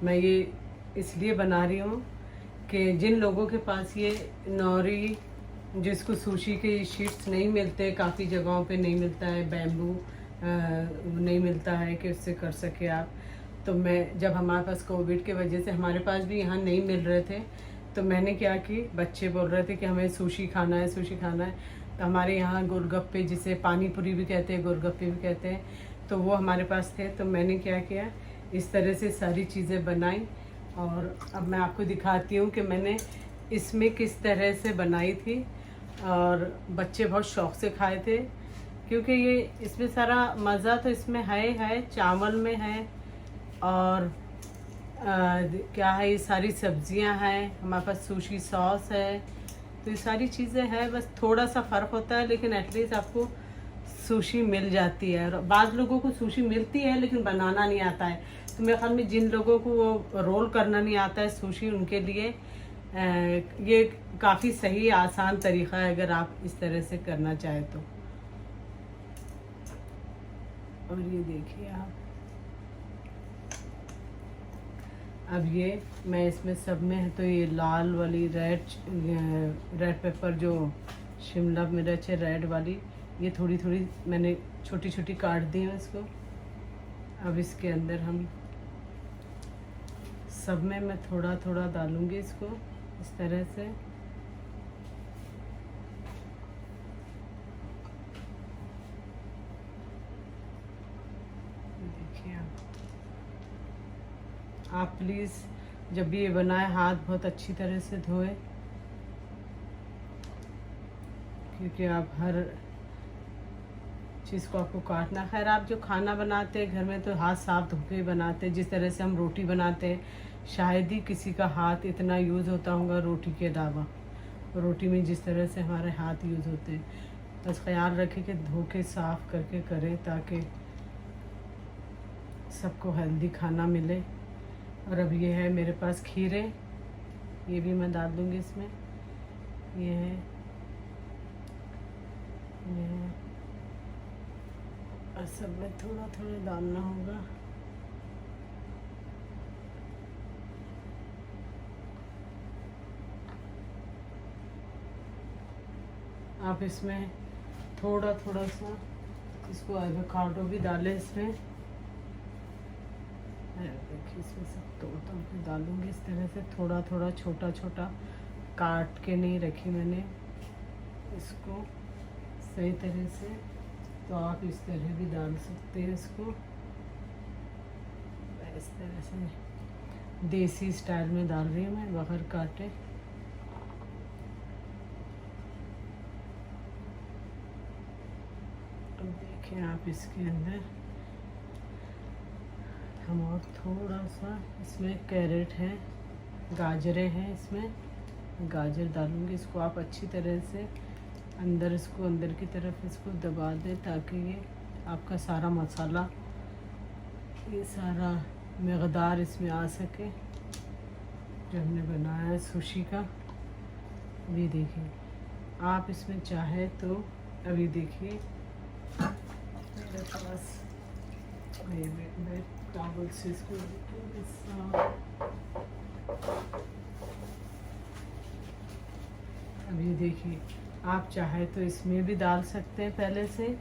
मैं ये इसलिए बना रही हूँ कि जिन लोगों के पास ये नौरी, जिसको सुशी के शीट्स नहीं मिलते, काफ़ी जगहों पे नहीं मिलता है, बैम्बू नहीं मिलता है कि उससे कर सके आप। तो मैं जब हमारे पास कोविड की वजह से हमारे पास भी यहाँ नहीं मिल रहे थे, तो मैंने क्या कि बच्चे बोल रहे थे कि हमें सुशी खाना है, सुशी खाना है। तो हमारे यहाँ गोलगप्पे, जिसे पानी पूरी भी कहते हैं, गोलगप्पे भी कहते हैं, तो वो हमारे पास थे। तो मैंने क्या किया, इस तरह से सारी चीज़ें बनाई। और अब मैं आपको दिखाती हूँ कि मैंने इसमें किस तरह से बनाई थी, और बच्चे बहुत शौक़ से खाए थे, क्योंकि ये इसमें सारा मज़ा तो इसमें है, चावल में है, और क्या है, ये सारी सब्जियां हैं, हमारे पास सुशी सॉस है, तो ये सारी चीज़ें हैं। बस थोड़ा सा फ़र्क होता है, लेकिन एटलीस्ट आपको सुशी मिल जाती है। और बाद लोगों को सुशी मिलती है लेकिन बनाना नहीं आता है। तो मेरे ख्याल में जिन लोगों को वो रोल करना नहीं आता है सुशी, उनके लिए ये काफ़ी सही आसान तरीक़ा है, अगर आप इस तरह से करना चाहें तो। और ये देखिए आप, अब ये मैं इसमें सब में है, तो ये लाल वाली रेड पेपर, जो शिमला मिर्च है रेड वाली, ये थोड़ी थोड़ी मैंने छोटी छोटी काट दी है इसको। अब इसके अंदर हम सब में मैं थोड़ा थोड़ा डालूँगी इसको, इस तरह से। देखिए आप प्लीज़ जब भी ये बनाए, हाथ बहुत अच्छी तरह से धोए, क्योंकि आप हर चीज़ को आपको काटना। खैर, आप जो खाना बनाते हैं घर में तो हाथ साफ धो के बनाते हैं। जिस तरह से हम रोटी बनाते हैं, शायद ही किसी का हाथ इतना यूज़ होता होगा रोटी के अलावा। रोटी में जिस तरह से हमारे हाथ यूज़ होते हैं, बस ख्याल रखें कि धो के साफ़ करके करें, ताकि सबको हेल्दी खाना मिले। और अब ये है मेरे पास खीरे, ये भी मैं डाल दूँगी इसमें। ये है, ये है, और सब में थोड़ा थोड़ा डालना होगा। आप इसमें थोड़ा थोड़ा सा इसको एवोकाडो भी डालें इसमें। देखिए, इसमें सब तोड़ के डालूँगी इस तरह से, थोड़ा थोड़ा छोटा छोटा काट के नहीं रखी मैंने इसको सही तरह से। तो आप इस तरह भी डाल सकते हैं इसको, इस तरह से देसी स्टाइल में डाल रही हूँ मैं, बगैर काटे। अब देखिए आप, इसके अंदर हम और थोड़ा सा इसमें कैरेट है, गाजरें हैं, इसमें गाजर डालूँगी। इसको आप अच्छी तरह से अंदर, इसको अंदर की तरफ इसको दबा दें, ताकि ये आपका सारा मसाला, ये सारा मकदार इसमें आ सके जो हमने बनाया है सुशी का। ये देखिए, आप इसमें चाहे तो अभी देखिए मेरे पास मैं टॉवल से इसको अब ये देखिए, आप चाहे तो इसमें भी डाल सकते हैं, पहले से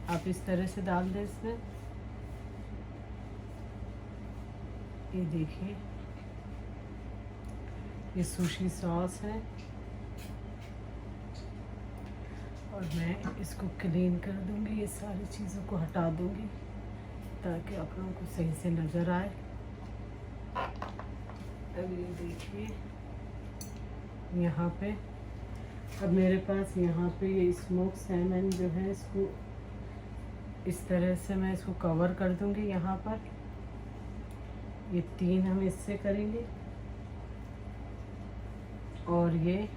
आप इस तरह से डाल दें इसमें। ये देखिए, ये सुशी सॉस है, और मैं इसको क्लीन कर दूंगी, ये सारी चीज़ों को हटा दूंगी, ताकि आप लोगों को सही से नज़र आए। अब ये देखिए यहाँ पे, अब मेरे पास यहाँ पे ये स्मोक सैमन जो है, इसको इस तरह से मैं इसको कवर कर दूंगी यहाँ पर। ये 3 हम इससे करेंगे, और ये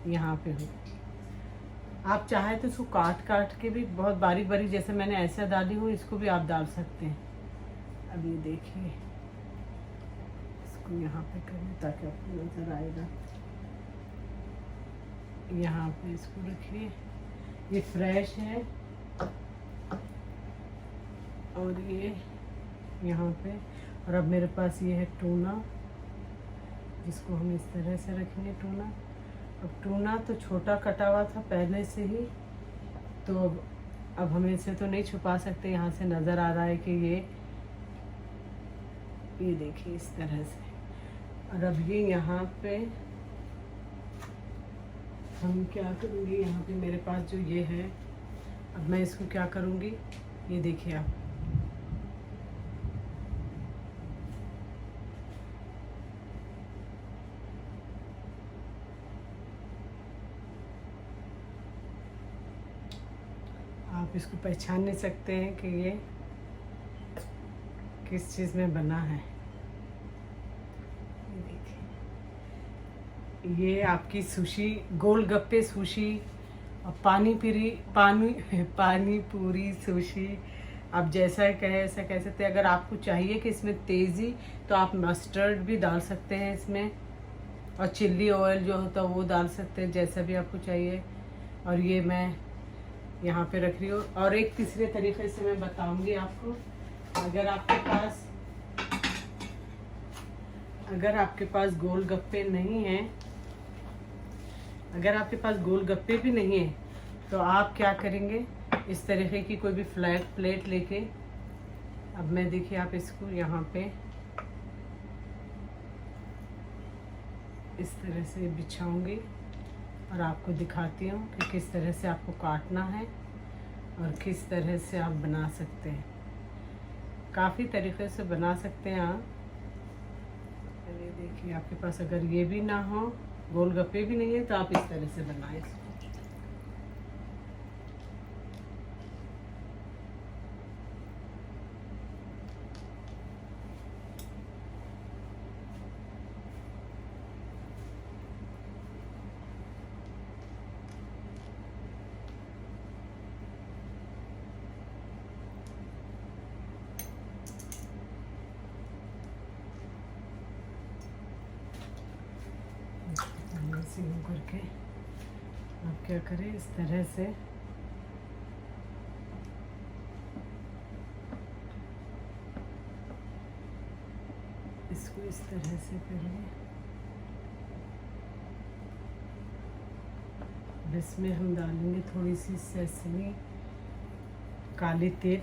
यहाँ पे हो। आप चाहे तो इसको काट काट के भी बहुत बारीक बारीक, जैसे मैंने ऐसा डाली हूँ, इसको भी आप डाल सकते हैं। अब ये देखिए, इसको यहाँ पे करें ताकि आपको नज़र आएगा। यहाँ पे इसको रखिए, ये फ्रेश है, और ये यहाँ पे, और अब मेरे पास ये है टूना, जिसको हम इस तरह से रखेंगे टूना। अब टूना तो छोटा कटा हुआ था पहले से ही, तो अब हम इसे तो नहीं छुपा सकते, यहाँ से नज़र आ रहा है कि ये देखिए इस तरह से। और अब ये यहाँ पे हम क्या करूँगी, यहाँ पे मेरे पास जो ये है, अब मैं इसको क्या करूँगी, ये देखिए आप, आप इसको पहचान नहीं सकते हैं कि ये किस चीज़ में बना है। ये देखिए, ये आपकी सुशी, गोलगप्पे सुशी और पानी पूरी सुशी, आप जैसा कहे ऐसा कह सकते हैं। अगर आपको चाहिए कि इसमें तेज़ी, तो आप मस्टर्ड भी डाल सकते हैं इसमें, और चिल्ली ऑयल जो होता है वो डाल सकते हैं, जैसा भी आपको चाहिए। और ये मैं यहाँ पे रख रही हूँ। और एक तीसरे तरीके से मैं बताऊंगी आपको। अगर आपके पास गोलगप्पे नहीं है, अगर आपके पास गोलगप्पे भी नहीं है, तो आप क्या करेंगे, इस तरीके की कोई भी फ्लैट प्लेट लेके, अब मैं देखिए आप इसको यहाँ पे इस तरह से बिछाऊंगी और आपको दिखाती हूँ कि किस तरह से आपको काटना है और किस तरह से आप बना सकते हैं। काफ़ी तरीक़े से बना सकते हैं आप। ये देखिए, आपके पास अगर ये भी ना हो, गोलगप्पे भी नहीं है, तो आप इस तरह से बनाएं इसको। सीम करके आप क्या करें, इस तरह से इसको इस तरह से करें। इसमें हम डालेंगे थोड़ी सी सेसमी, काली तिल,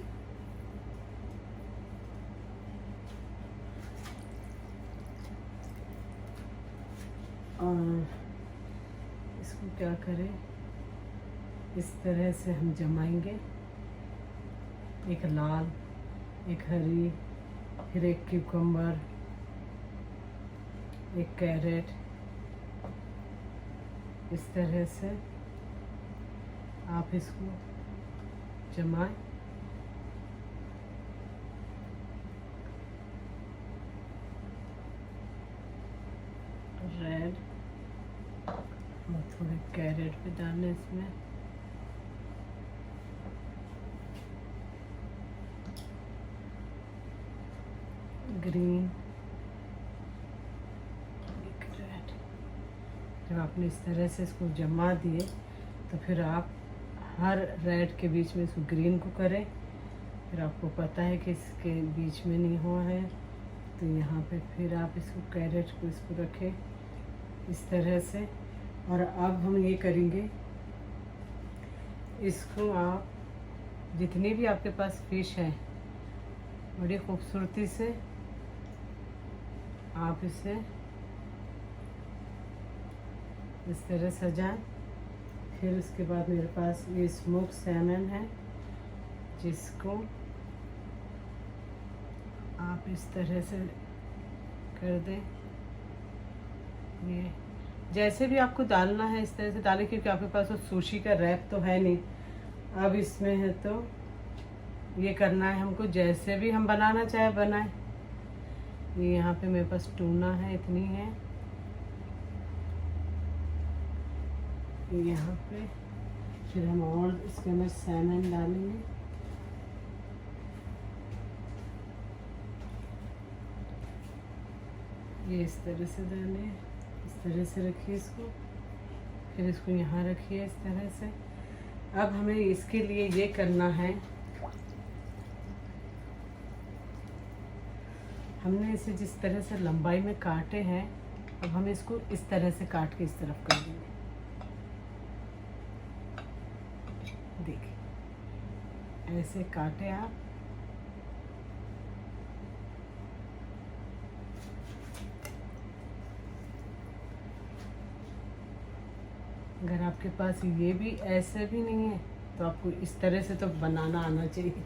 और इसको क्या करें, इस तरह से हम जमाएंगे, एक लाल, एक हरी, फिर एक क्यूकम्बर, एक कैरेट, इस तरह से आप इसको जमाएं। रेड और थोड़े कैरेट भी डालने इसमें, ग्रीन, एक रेड। जब आपने इस तरह से इसको जमा दिए, तो फिर आप हर रेड के बीच में इसको ग्रीन को करें। फिर आपको पता है कि इसके बीच में नहीं हुआ है, तो यहाँ पे फिर आप इसको कैरेट को इसको रखें इस तरह से। और अब हम ये करेंगे, इसको आप जितनी भी आपके पास फिश है, बड़ी खूबसूरती से आप इसे इस तरह सजाएं। फिर उसके बाद मेरे पास ये स्मोक सैमन है, जिसको आप इस तरह से कर दें। ये जैसे भी आपको डालना है इस तरह से डालें, क्योंकि आपके पास वो सुशी का रैप तो है नहीं, अब इसमें है तो ये करना है हमको, जैसे भी हम बनाना चाहे बनाए। ये यहाँ पे मेरे पास टूना है, इतनी है। यहाँ पे फिर हम और इसके अंदर सैमन डालेंगे। ये इस तरह से डालें, इस तरह से रखिए इसको, फिर इसको यहाँ रखिए इस तरह से। अब हमें इसके लिए ये करना है, हमने इसे जिस तरह से लंबाई में काटे हैं, अब हम इसको इस तरह से काट के इस तरफ कर देंगे। देखिए ऐसे काटे आप। अगर आपके पास ये भी ऐसे भी नहीं है तो आपको इस तरह से तो बनाना आना चाहिए।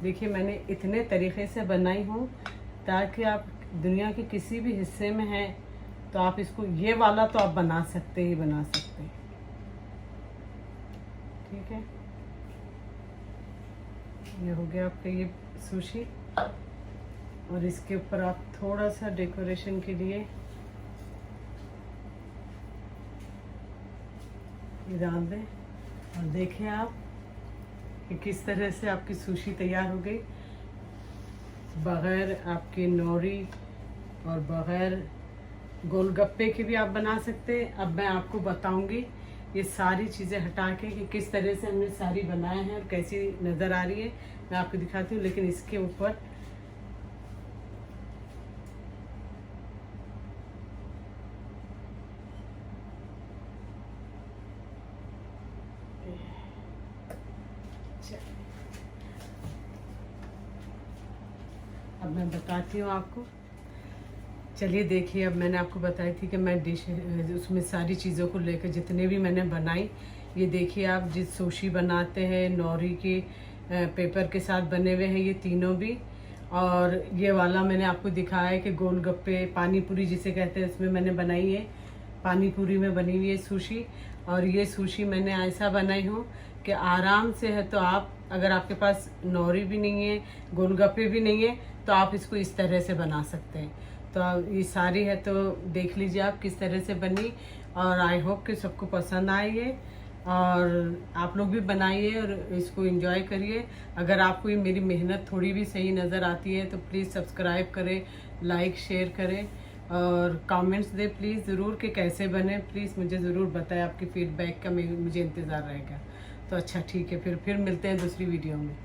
देखिए मैंने इतने तरीके से बनाई हूँ ताकि आप दुनिया के किसी भी हिस्से में हैं तो आप इसको, ये वाला तो आप बना सकते हैं। ठीक है, ये हो गया आपका ये सुशी। और इसके ऊपर आप थोड़ा सा डेकोरेशन के लिए ये डाल दें। और देखें आप कि किस तरह से आपकी सुशी तैयार हो गई, बग़ैर आपके नोरी और बग़ैर गोलगप्पे के भी आप बना सकते हैं। अब मैं आपको बताऊंगी ये सारी चीज़ें हटा के कि किस तरह से हमने सारी बनाए हैं और कैसी नज़र आ रही है, मैं आपको दिखाती हूँ। लेकिन इसके ऊपर अब मैं बताती हूँ आपको। चलिए देखिए, अब मैंने आपको बताई थी कि मैं डिश उसमें सारी चीज़ों को लेकर जितने भी मैंने बनाई, ये देखिए आप जिस सुशी बनाते हैं नौरी के पेपर के साथ बने हुए हैं ये तीनों भी। और ये वाला मैंने आपको दिखाया है कि गोलगप्पे पानी पूरी जिसे कहते हैं उसमें मैंने बनाई है, पानी पूरी में बनी हुई है सुशी। और ये सुशी मैंने ऐसा बनाई हूँ कि आराम से है, तो आप अगर आपके पास नौरी भी नहीं है, गोलगप्पे भी नहीं है, तो आप इसको इस तरह से बना सकते हैं। तो ये सारी है, तो देख लीजिए आप किस तरह से बनी। और आई होप कि सबको पसंद आई है और आप लोग भी बनाइए और इसको एंजॉय करिए। अगर आपको ये मेरी मेहनत थोड़ी भी सही नज़र आती है तो प्लीज़ सब्सक्राइब करें, लाइक शेयर करें और कमेंट्स दें प्लीज़ ज़रूर कि कैसे बने। प्लीज़ मुझे ज़रूर बताएं, आपकी फ़ीडबैक का मुझे इंतज़ार रहेगा। तो अच्छा ठीक है, फिर मिलते हैं दूसरी वीडियो में।